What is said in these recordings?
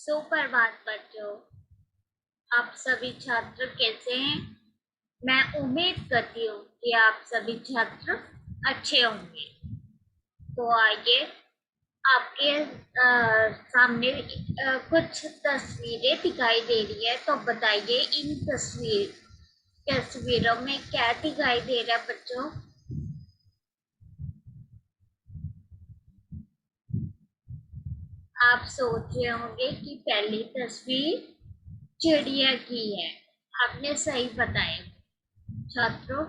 सुप्रभात बच्चों। आप सभी छात्र कैसे हैं? मैं उम्मीद करती हूँ कि आप सभी छात्र अच्छे होंगे। तो आइए, आपके सामने कुछ तस्वीरें दिखाई दे रही है, तो बताइए इन तस्वीरों में क्या दिखाई दे रहा है बच्चों? आप सोच रहे होंगे कि पहली तस्वीर चिड़िया की है। आपने सही बताया छात्रों।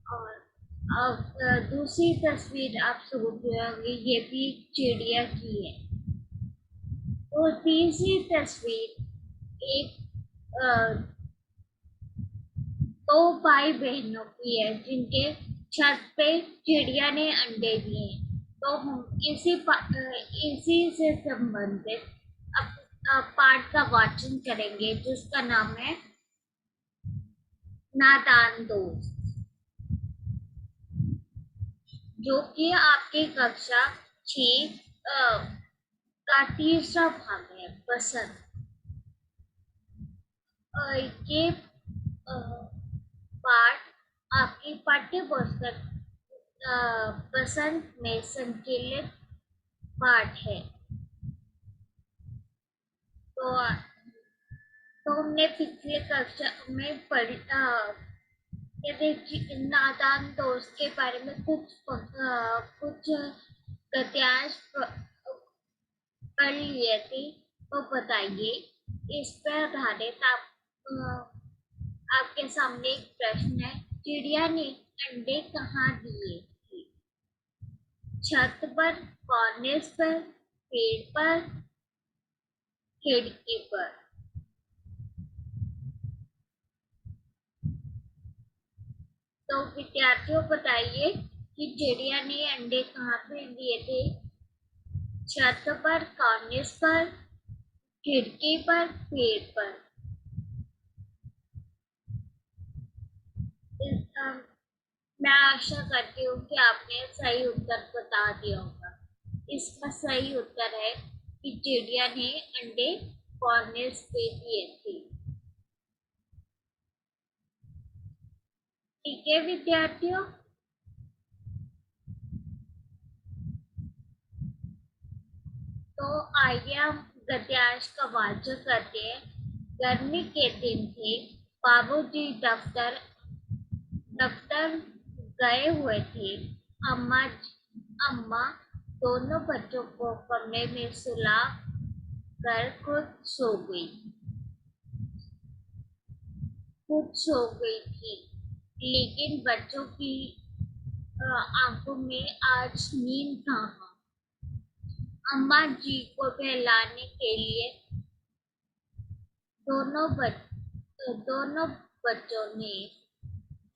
और अब दूसरी तस्वीर आप सोच रहे होंगे ये भी चिड़िया की है। और तीसरी तस्वीर एक अ, दो भाई बहनों की है जिनके छत पे चिड़िया ने अंडे दिए हैं। तो हम इसी से संबंधित पाठ का वाचन करेंगे जिसका नाम है नादान दोस्त, जो कि आपकी कक्षा 6 का तीसरा भाग है। बसंत। ये पाठ आपकी पाठ्य पुस्तक बसंत में संकलित पाठ है। तो हमने पिछले कक्षा में पढ़ी ये देखिए नादान दोस्त के बारे में कुछ गद्यांश पढ़ लिए थे। तो बताइए, इस पर आधारित आपके सामने एक प्रश्न है। चिड़िया ने अंडे कहाँ दिए थे? छत पर, कॉर्निस पर, पेड़ पर, खिड़की पर। तो विद्यार्थियों बताइए कि चिड़िया ने अंडे कहाँ पे दिए थे? छत पर, कॉर्निस पर, खिड़की पर, पेड़ पर। मैं आशा करती हूँ कि आपने सही उत्तर बता दिया होगा। इसका सही उत्तर है कि चिड़िया ने अंडे कॉर्निस पे दिए थे। ठीक है विद्यार्थियों। तो आइए हम गद्यांश का वाचन करते हैं। गर्मी के दिन थे। बाबूजी दफ्तर गए हुए थे। अम्मा अम्मा दोनों बच्चों को कमरे में सुला कर खुद सो गई थी। लेकिन बच्चों की आंखों में आज नींद कहाँ। अम्मा जी को बहलाने के लिए दोनों बच्चों ने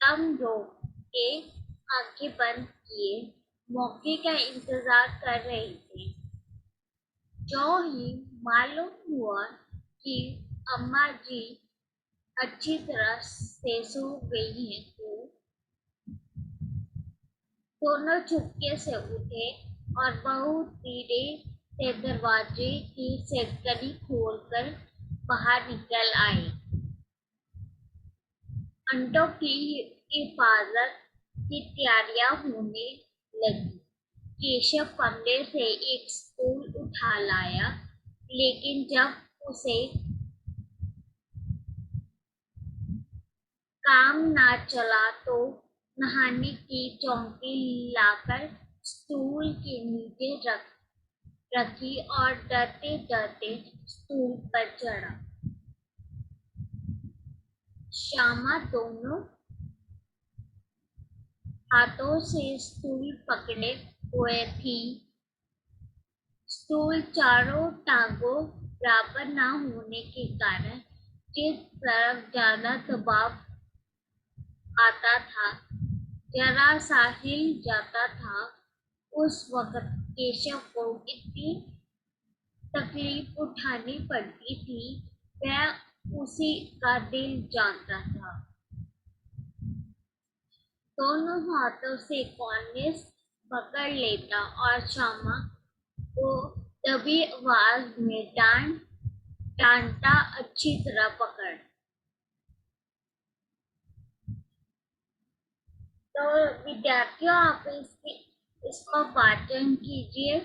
दम रोक के आंखें बंद किए मौके का इंतजार कर रहे थे। जो ही मालूम हुआ कि अम्मा जी अच्छी तरह से सो गई हैं, तो दोनों चुपके से उठे और बहुत धीरे से दरवाजे की सिटकनी खोलकर बाहर निकल आए। अंडों की हिफाजत की तैयारियां होने लगी। केशव कमरे से एक स्टूल उठा लाया, लेकिन जब उसे काम ना चला तो नहाने की चौकी लाकर स्टूल के नीचे रखी और डरते डरते स्टूल पर चढ़ा। श्यामा दोनों हाथों से स्टूल पकड़े हुए थी। स्टूल चारों टांगों बराबर न होने के कारण जिस तरफ ज्यादा दबाव आता था, जरा सा हिल जाता था। उस वक्त केशव को इतनी तकलीफ उठानी पड़ती थी, वह उसी का दिल जानता था। दोनों हाथों से कॉर्निस पकड़ लेता और श्यामा को तभी आवाज में डांटा अच्छी तरह पकड़। तो विद्यार्थियों आप इसको पाठन कीजिए।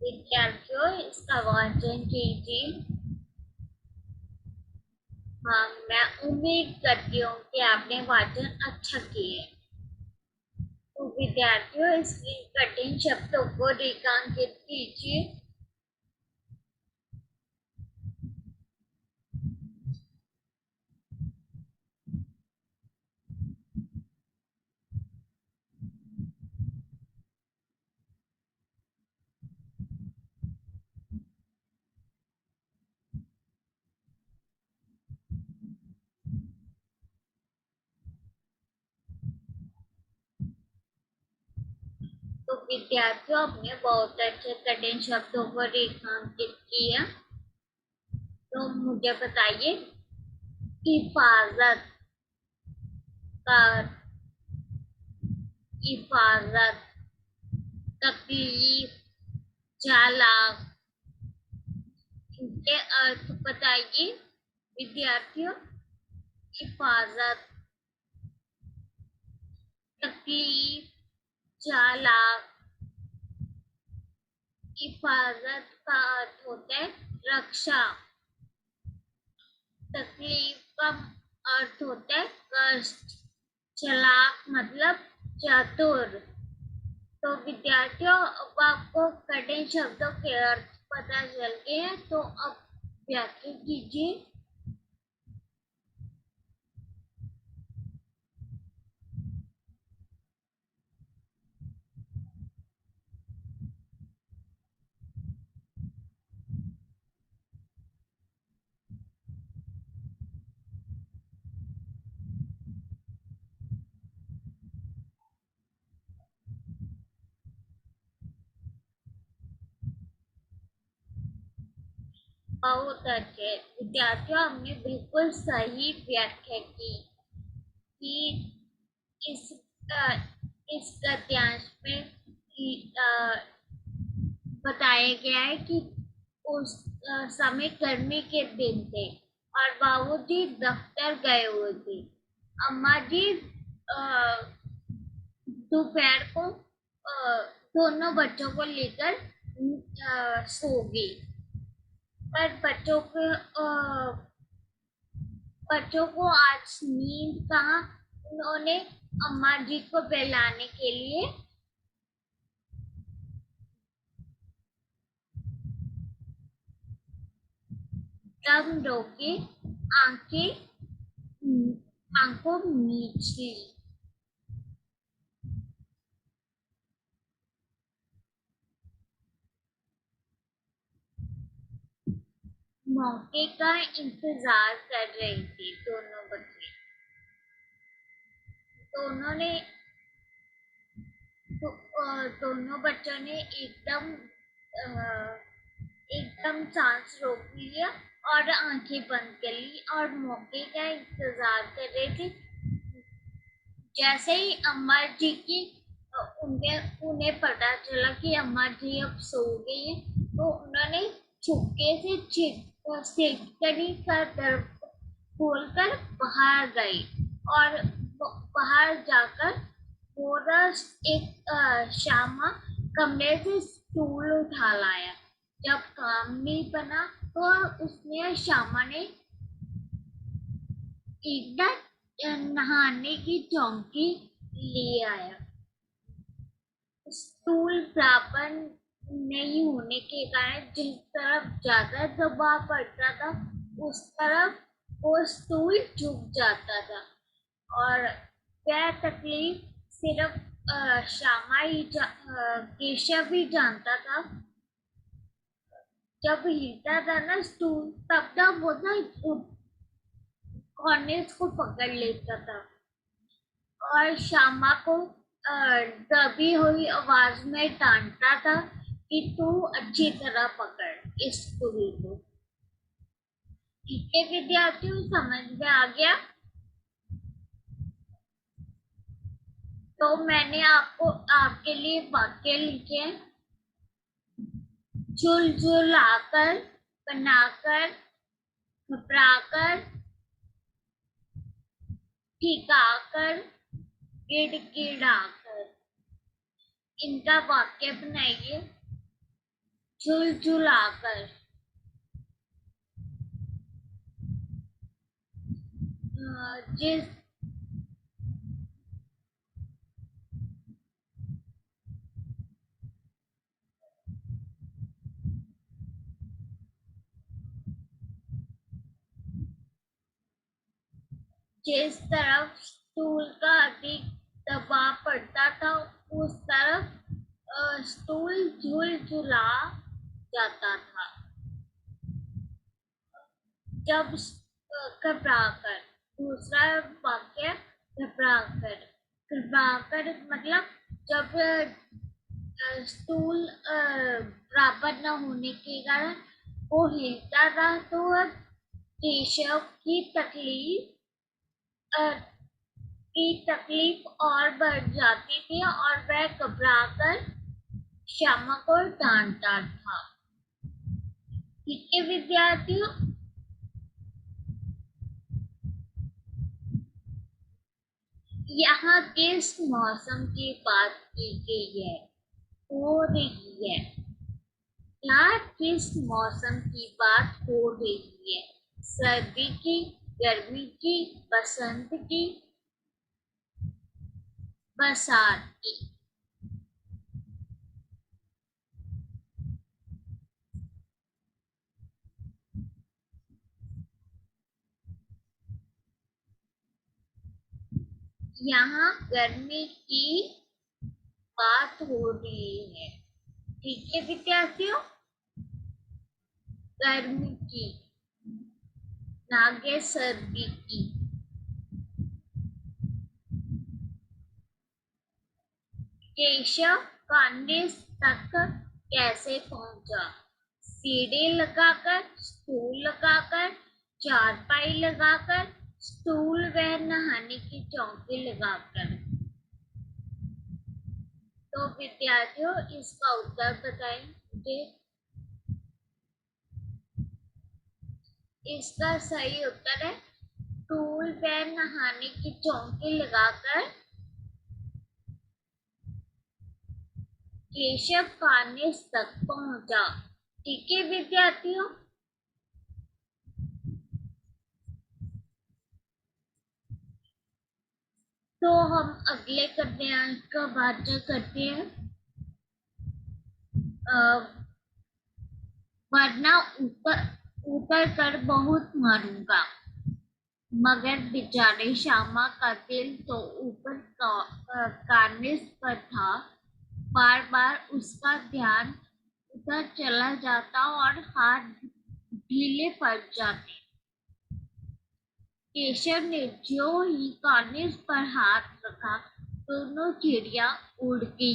विद्यार्थियों इसका वाचन कीजिए। हाँ, मैं उम्मीद करती हूँ कि आपने वाचन अच्छा किया। तो विद्यार्थियों इसके कठिन शब्दों को रेखांकित कीजिए। तो विद्यार्थियों आपने बहुत अच्छे कठिन शब्दों को रेखांकित किया। तो मुझे बताइए, हिफाजत का हिफाजत, तकलीफ, चालाक, इनके अर्थ बताइए विद्यार्थियों। हिफाजत, तकलीफ, चालाक। हिफाजत का अर्थ होता है रक्षा। तकलीफ का अर्थ होता है कष्ट। चालाक मतलब चतुर। तो विद्यार्थियों अब आपको कठिन शब्दों के अर्थ पता चल गए हैं, तो अब व्याख्या कीजिए। बहुत अच्छे विद्यार्थियों, हमने बिल्कुल सही व्याख्या की कि इस अ, इस गद्यांश में बताया गया है कि उस समय गर्मी के दिन थे और बाबूजी दफ्तर गए हुए थे। अम्मा जी दोपहर को दोनों बच्चों को लेकर सो गई। पर बच्चों को आज नींद कहाँ। उन्होंने अम्मा जी को बहलाने के लिए दम रोके, आंखें आंखों मीच ली। मौके का इंतजार कर रही थी दोनों बच्चे। दोनों ने दोनों बच्चों ने एकदम सांस रोक लिया और आंखें बंद कर ली और मौके का इंतजार कर रहे थे। जैसे ही अम्मा जी की उन्हें पता चला कि अम्मा जी अब सो गई है, तो उन्होंने चुपके से सिलकड़ी का दर खोलकर बाहर गई और बाहर जाकर पूरा एक श्यामा कमरे से स्टूल उठा लाया। जब काम नहीं बना तो उसने श्यामा ने एकदम नहाने की चौकी ले आया। स्टूल बराबर नहीं होने के कारण जिस तरफ ज्यादा दबाव पड़ता था उस तरफ वो स्टूल झुक जाता था और वह तकलीफ सिर्फ श्यामा ही केशव ही जानता था। जब हिलता था ना स्टूल, तब ना वो ना कॉर्नेस को पकड़ लेता था और श्यामा को दबी हुई आवाज में डांटता था कि तू अच्छी तरह पकड़ इस स्टूल को। ठीक है विद्यार्थियों, समझ में आ गया? तो मैंने आपको आपके लिए वाक्य लिखे हैं। झुलझुलाकर, बनाकर, घबराकर, ठिकाकर, गिड़गिड़ाकर। इनका वाक्य बनाइए। झुलझुलाकर, जिस जिस तरफ स्टूल का अधिक दबाव पड़ता था, उस तरफ स्टूल झुलझुला जाता था। जब घबराकर, दूसरा वाक्य घबराकर। घबराकर मतलब जब स्टूल बराबर न होने के कारण वो हिलता था, तो केशव की तकलीफ और बढ़ जाती थी और वह घबराकर श्यामा को डांटता था। ठीक है विद्यार्थियों, यहाँ किस मौसम की बात की गई है, हो रही है? यहाँ किस मौसम की बात हो रही है? सर्दी की, गर्मी की, बसंत की, बरसात की? यहाँ गर्मी की बात हो रही है। ठीक है विद्यार्थियों, गर्मी की, नागे सर्दी की। केशव कांडिस तक कैसे पहुंचा? सीढ़ी लगाकर, स्टूल लगाकर, चारपाई लगाकर, स्टूल व नहाने की चौकी लगाकर। तो विद्यार्थियों, इसका उत्तर बताएं मुझे। इसका सही उत्तर है स्टूल व नहाने की चौकी लगाकर केशव कानिस तक पहुंचा। ठीक है विद्यार्थियों, तो हम अगले गद्यांश का वाचन करते हैं। वरना ऊपर उतर कर बहुत मारूंगा। मगर बेचारे श्यामा का दिल तो ऊपर कार्निस पर था। बार बार उसका ध्यान उधर चला जाता और हाथ ढीले पड़ जाते। केशव ने जो ही कार्निस पर हाथ रखा, दोनों चिड़िया उड़ गई।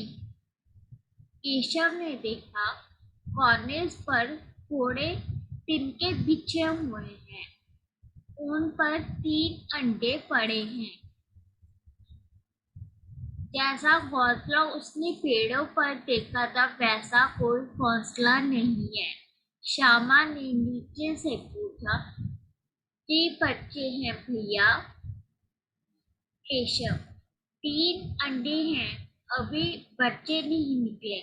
केशव ने देखा कार्निस पर थोड़े तिनके बिछे हुए हैं। उन पर 3 अंडे पड़े हैं। जैसा घोंसला उसने पेड़ों पर देखा था, वैसा कोई घोंसला नहीं है। श्यामा ने नीचे से पूछा, कि बच्चे हैं भैया? केशव, 3 अंडे हैं, अभी बच्चे नहीं निकले।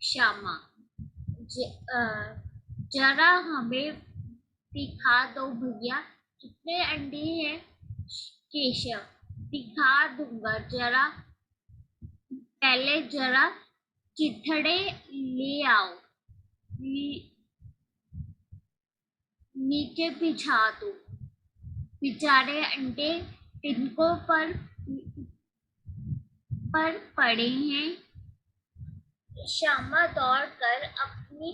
श्यामा, जरा हमें दिखा दो भैया, कितने अंडे हैं? केशव, दिखा दूंगा, जरा पहले जरा चिथड़े ले आओ, नीचे बिछा दो। बेचारे अंडे तिनकों पर पड़े हैं। श्यामा दौड़कर अपनी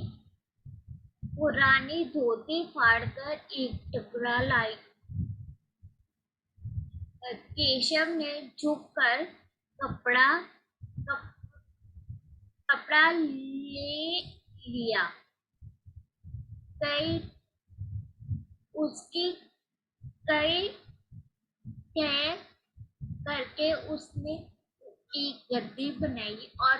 पुरानी धोती फाड़कर एक टुकड़ा लाई। केशव ने झुककर कपड़ा कपड़ा ले लिया। कई उसकी कई तय करके उसने एक गद्दी बनाई और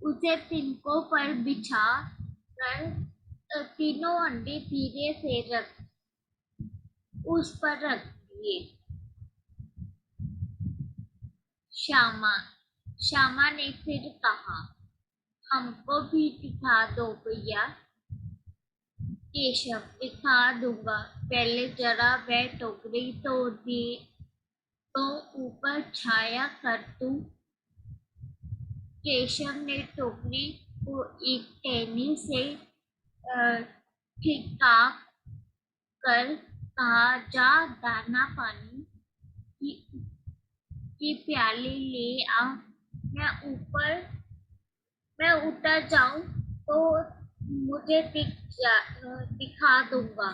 उसे तिनकों पर बिछा कर तीनों अंडे धीरे से उस पर रख दिए। श्यामा श्यामा ने फिर कहा, हमको भी दिखा दो भैया। केशव, दिखा दूंगा, पहले जरा वह टोकरी तो ऊपर छाया कर तू। केशव ने टोकरी को एक टहनी से ठिका कर कहा, जा दाना पानी की प्याली ले आ। मैं ऊपर जाऊं तो मुझे दिखा दूंगा।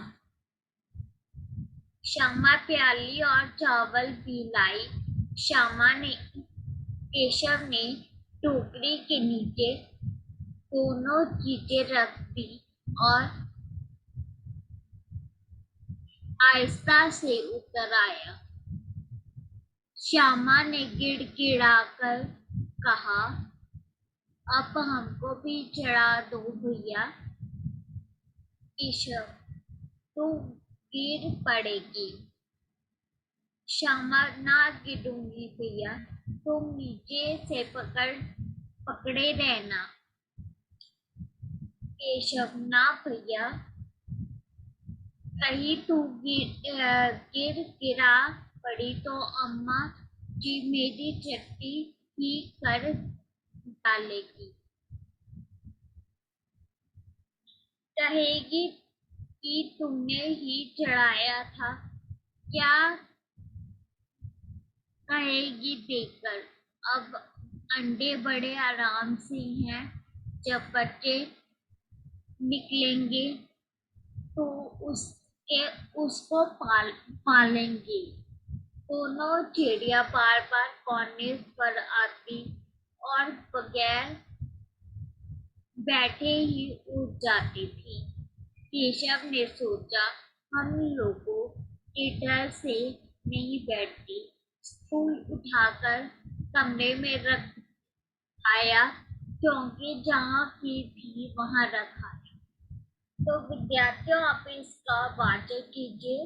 श्यामा प्याली और चावल भी लाई। केशव ने टोकरी के नीचे दोनों चीजें रख दी और आहिस्ता से उतर आया। श्यामा ने गिड़गिड़ाकर कहा, अब हमको भी चढ़ा दो भैया। केशव, तू गिर पड़ेगी। श्यामा, ना गिरूंगी भैया, तुम नीचे से पकड़े रहना। केशव, ना भैया, कहीं तू गिरा पड़ी तो अम्मा जी मेरी चट्टी ही कर डालेगी। कहेगी कि तुमने ही चढ़ाया था। क्या कहेगी देखकर। अब अंडे बड़े आराम से हैं। जब बच्चे निकलेंगे तो उसको पालेंगे। दोनों चिड़िया बार बार कोने पर आती और बगैर बैठे ही उड़ जाती थी। केशव ने सोचा, हम लोगों के डर से नहीं बैठती। स्टूल उठाकर कमरे में रख आया, क्योंकि जहाँ की थी वहाँ रखा। तो विद्यार्थियों, आप इसका वाचन कीजिए।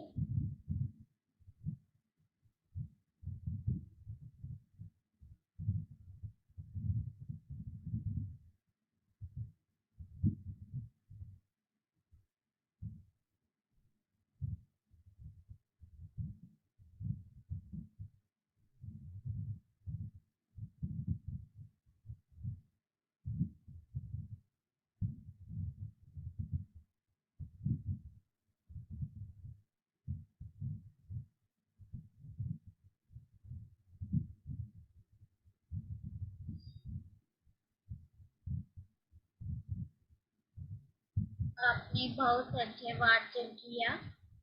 आपने बहुत अच्छे वाचन किया।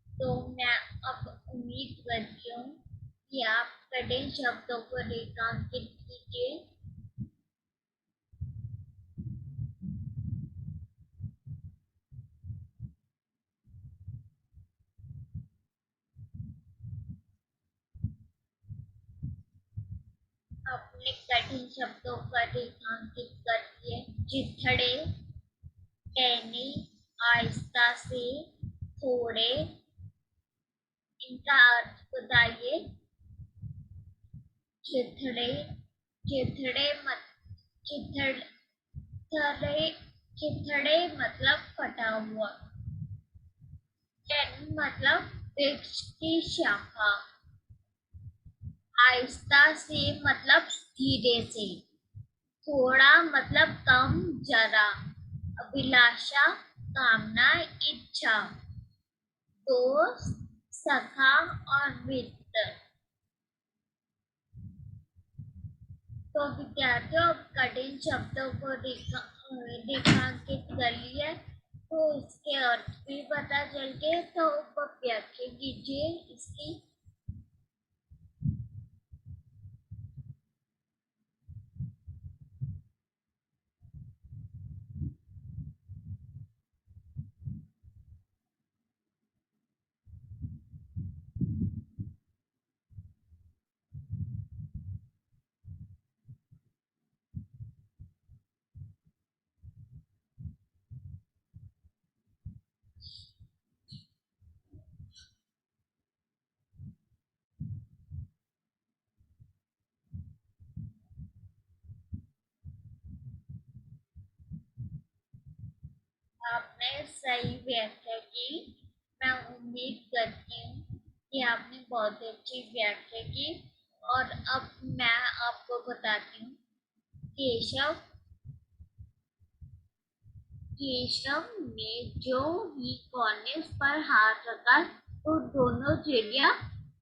तो मैं अब उम्मीद करती हूँ कि आप कठिन शब्दों को रेखांकित कीजिए। अपने कठिन शब्दों का रेखांकित करिए। चिथड़े, टहनी, आहिस्ता से, थोड़े, इनका अर्थ बताइए। चिथड़े चिथड़े मत चिथड़े चिथड़े मतलब फटा हुआ। टहनी मतलब वृक्ष की शाखा। आहिस्ता से मतलब धीरे से। थोड़ा मतलब कम, जरा। अभिलाषा, कामना, इच्छा। दोस्त, सखा और मित्र। तो विद्यार्थियों अब कठिन शब्दों को रेखांकित कर लिया, तो इसके अर्थ भी पता चल गए, तो व्याख्या कीजिए इसकी। आपने सही व्याख्या की। मैं उम्मीद करती हूँ कि आपने बहुत अच्छी व्याख्या की। और अब मैं आपको बताती हूँ। केशव केशव ने जो ही कॉर्निस पर हाथ रखा, तो दोनों चिड़िया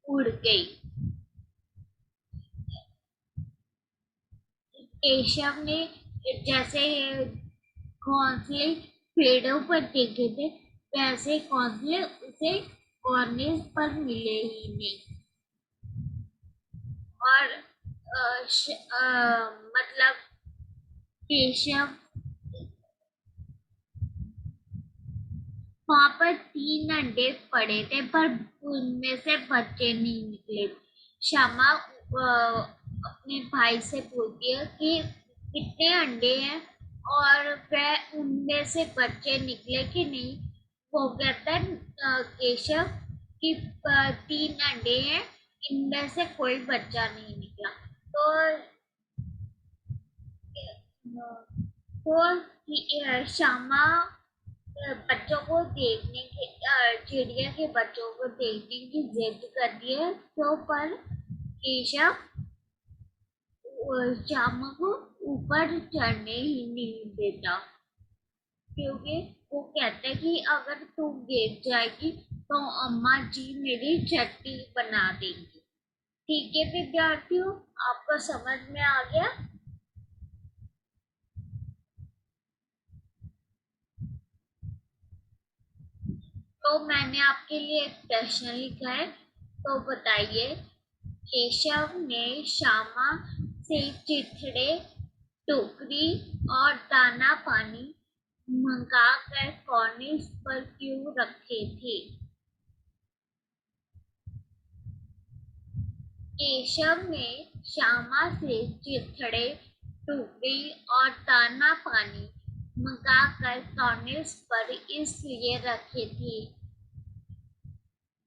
उड़ गई। केशव ने जैसे घोंसले पेड़ों पर देखे थे, वैसे घोंसले उसे कॉर्निस पर मिले ही नहीं। और मतलब केशव वहां पर 3 अंडे पड़े थे, पर उनमें से बच्चे नहीं निकले। श्यामा अपने भाई से पूछती है कि कितने अंडे हैं और वह उनमें से बच्चे निकले कि नहीं। वो कहता है केशव कि 3 अंडे हैं, इनमें से कोई बच्चा नहीं निकला। तो श्यामा बच्चों को देखने के चिड़िया के बच्चों को देखने की जिद करती है, तो पर केशव श्यामा को ऊपर चढ़ने ही नहीं देता, क्योंकि वो कहता है कि अगर तू गिर जाएगी तो अम्मा जी मेरी चट्टी बना देंगी। ठीक है विद्यार्थियों, आपको समझ में आ गया। तो मैंने आपके लिए एक प्रश्न लिखा है, तो बताइए। केशव ने श्यामा से चिथड़े, टोकरी और दाना पानी मंगाकर कॉर्निस पर क्यों रखे थे? केशव ने श्यामा से चिथड़े, टोकरी और दाना पानी मंगाकर कॉर्निस पर इसलिए रखे थे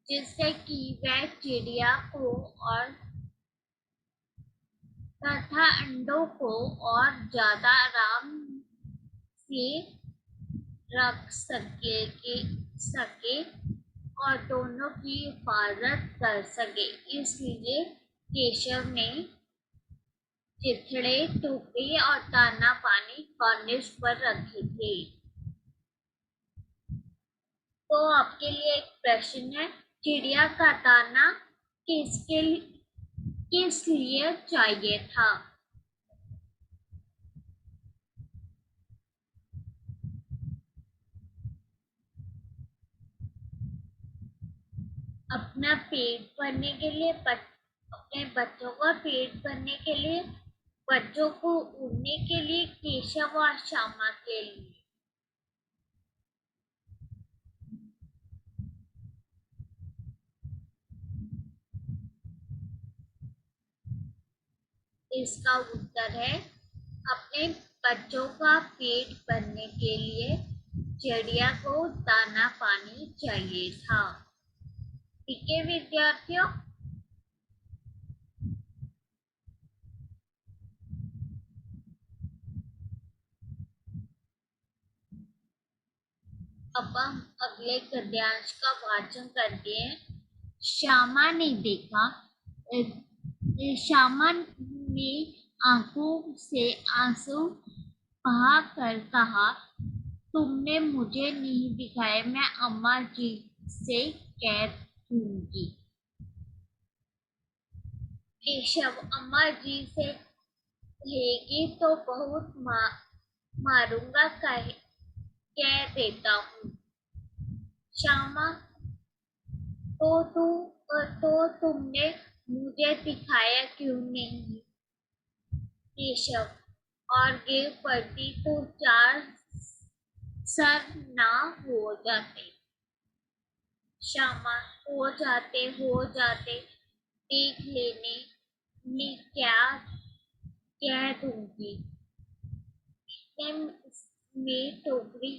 जिससे कि वह चिड़िया को और तथा अंडों को और ज्यादा आराम से रख सके और दोनों की हिफाजत कर सके। इसलिए केशव ने चिथड़े, टोकरी और दाना पानी कॉर्निस पर रखे थे। तो आपके लिए एक प्रश्न है, चिड़िया का दाना किस लिए चाहिए था? अपना पेट भरने के लिए, अपने बच्चों का पेट भरने के लिए, बच्चों को उड़ने के लिए, केशव और श्यामा के लिए। इसका उत्तर है अपने बच्चों का पेट भरने के लिए चिड़िया को दाना पानी चाहिए था। ठीक है विद्यार्थियों। अब हम अगले गद्यांश का वाचन करते हैं। श्यामा ने देखा, श्यामा ने आंखों से आंसू बहा कर कहा, तुमने मुझे नहीं दिखाया, मैं अम्मा जी से कह दूंगी। केशव अम्मा जी से कहेगी तो बहुत मारूंगा, कह देता हूँ। श्यामा, तो तुमने मुझे दिखाया क्यों नहीं? केशव, और गिर पड़ती तो चार सर ना हो जाते। श्यामा, हो जाते देख लेने में क्या कह दूंगी। में टोकरी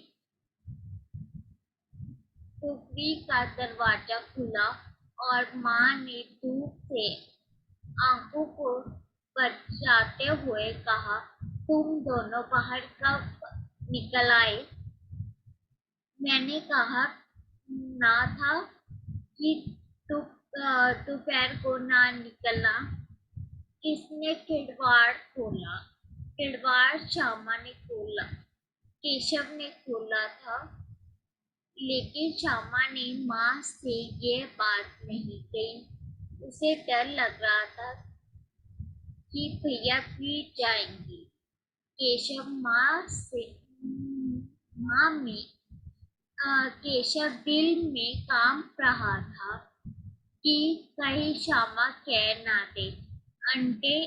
का दरवाजा खुला और माँ ने धूप से आंखों को बचाते हुए कहा, तुम दोनों बाहर कब निकल आए? मैंने कहा ना था कि दोपहर को ना निकलना। किसने किड़वाड़ खोला? किड़वाड़ श्यामा ने खोला, केशव ने खोला था, लेकिन श्यामा ने माँ से ये बात नहीं कही। उसे डर लग रहा था कि भैया पीट जाएंगे। केशव माँ में केशव दिल में काम रहा था कि कहीं श्यामा कह ना दे, अंडे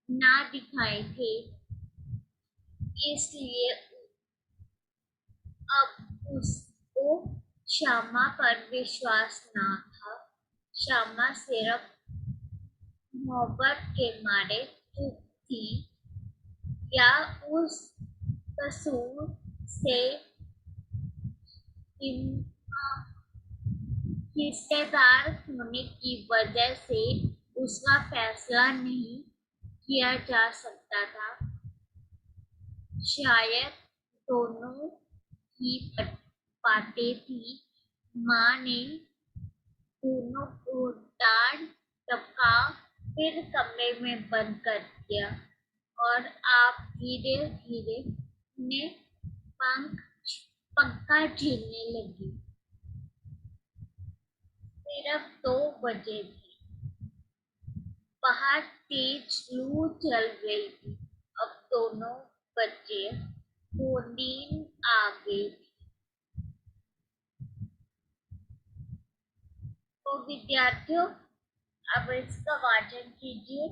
ना दिखाए थे, इसलिए अब उसको श्यामा पर विश्वास ना था। श्यामा सिर्फ मोहब्बत के मारे चुप थी, या उस कसूर से हिस्सेदार होने की वजह से उसका फैसला नहीं किया जा सकता था। शायद दोनों की बातें थी। माँ ने दोनों को डांट टपका, फिर कमरे में बंद कर दिया और आप धीरे धीरे उन्हें पंखा झेलने लगी। सिर्फ 2 बजे थे। बाहर तेज लू चल रही थी। अब दोनों बच्चे को नींद आ गई थी। तो विद्यार्थियों, अब इसका वाचन कीजिए।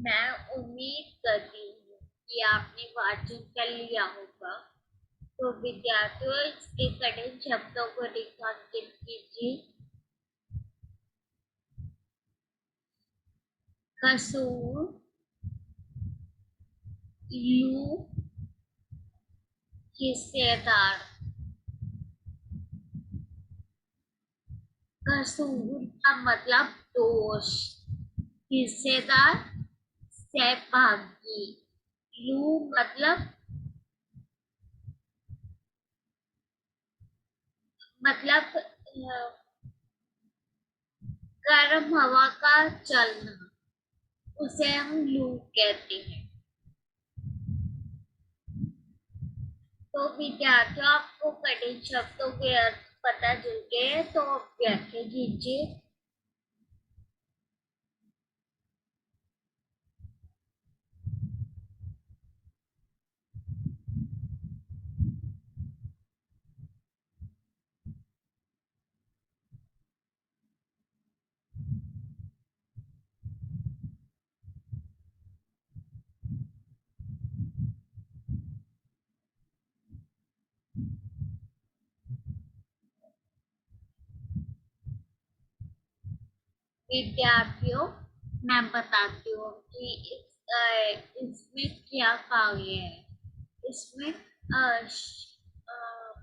मैं उम्मीद करती हूँ कि आपने वाचन कर लिया होगा। तो विद्यार्थियों, इसके कठिन शब्दों को रेखांकित कीजिए। कसूर, लू, हिस्सेदार। कसूर का मतलब दोष, हिस्सेदार सहभागी, लू मतलब गर्म हवा का चलना, उसे हम लू कहते हैं। तो विद्यार्थियों, आपको कठिन शब्दों के अर्थ पता चल गए, तो व्याख्या कीजिए। विद्यार्थियों, मैं बताती हूँ कि इसमें क्या काव्य है। इसमें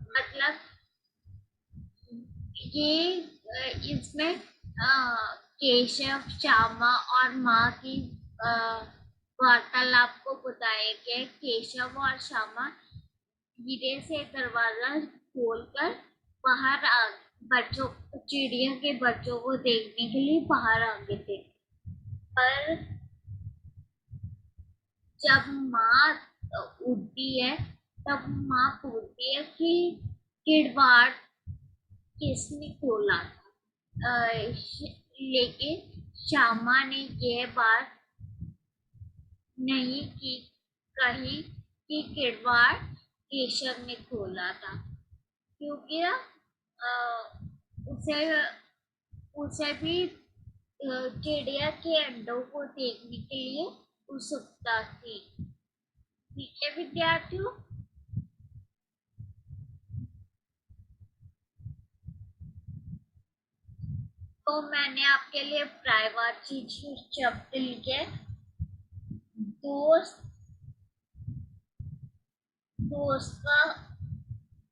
मतलब ये इसमें केशव, श्यामा और माँ की वार्तालाप को बताया गया। केशव और श्यामा धीरे से दरवाजा खोलकर बाहर आ बच्चों चिड़िया के बच्चों को देखने के लिए बाहर आ गए थे। पर जब माँ उठती है तब माँ पूछती है कि किड़वाड़ किसने खोला था। लेकिन श्यामा ने यह बात नहीं की कही कि किड़वाड़ केशव ने खोला था, क्योंकि उसे उसे भी चिड़िया के अंडों को देखने के लिए उत्सुकता थी। ठीक है विद्यार्थियों, तो मैंने आपके लिए पर्यायवाची शब्द लिखे। दोस्त, दोस्त का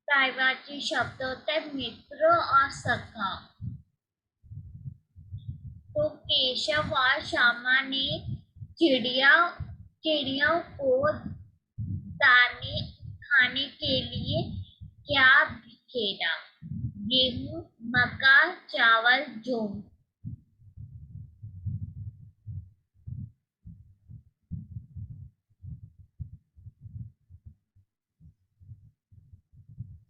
पर्यायवाची शब्द होता है मित्र और सखा। तो केशव और श्यामा ने चिड़ियों को दाने खाने के लिए क्या बिखेरा? गेहूं, मक्का, चावल, जौ।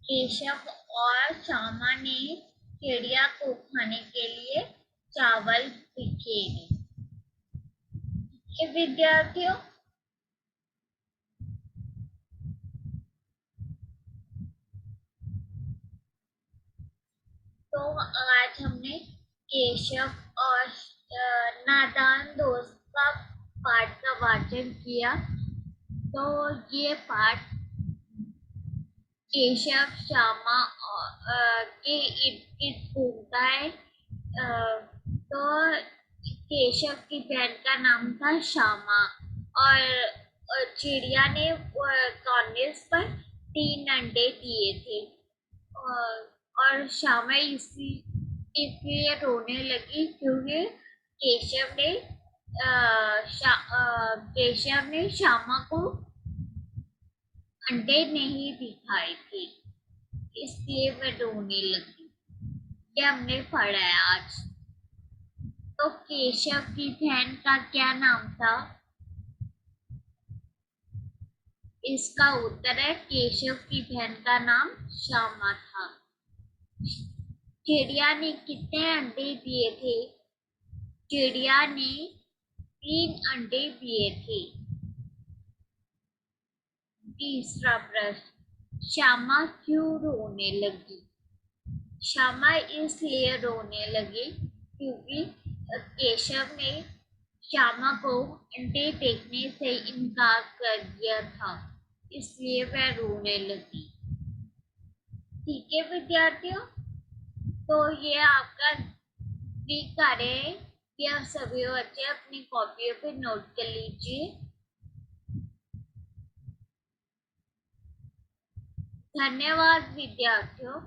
केशव और श्यामा ने चिड़िया को खाने के लिए चावल बिखेरे। ये विद्यार्थियों, तो आज हमने केशव और नादान दोस्त का पाठ का वाचन किया। तो ये पाठ केशव श्यामा के इर्द गिर्द घूमता है। तो केशव की बहन का नाम था श्यामा, और चिड़िया ने कॉर्निस पर 3 अंडे दिए थे। और श्यामा इसलिए रोने लगी क्योंकि केशव ने श्यामा को अंडे नहीं दिखाए थे, इसलिए वह रोने लगी। ये हमने पढ़ा है आज। तो केशव की बहन का क्या नाम था? इसका उत्तर है केशव की बहन का नाम श्यामा था। चिड़िया ने कितने अंडे दिए थे? चिड़िया ने 3 अंडे दिए थे। तीसरा प्रश्न, श्यामा क्यों रोने लगी? श्यामा इसलिए रोने लगी क्योंकि केशव ने श्यामा को अंडे देखने से इनकार कर दिया था, इसलिए वह रोने लगी। ठीक है विद्यार्थियों, तो ये आपका कार्य है कि आप सभी बच्चे अपनी कॉपियों पे नोट कर लीजिए। धन्यवाद विद्यार्थियों।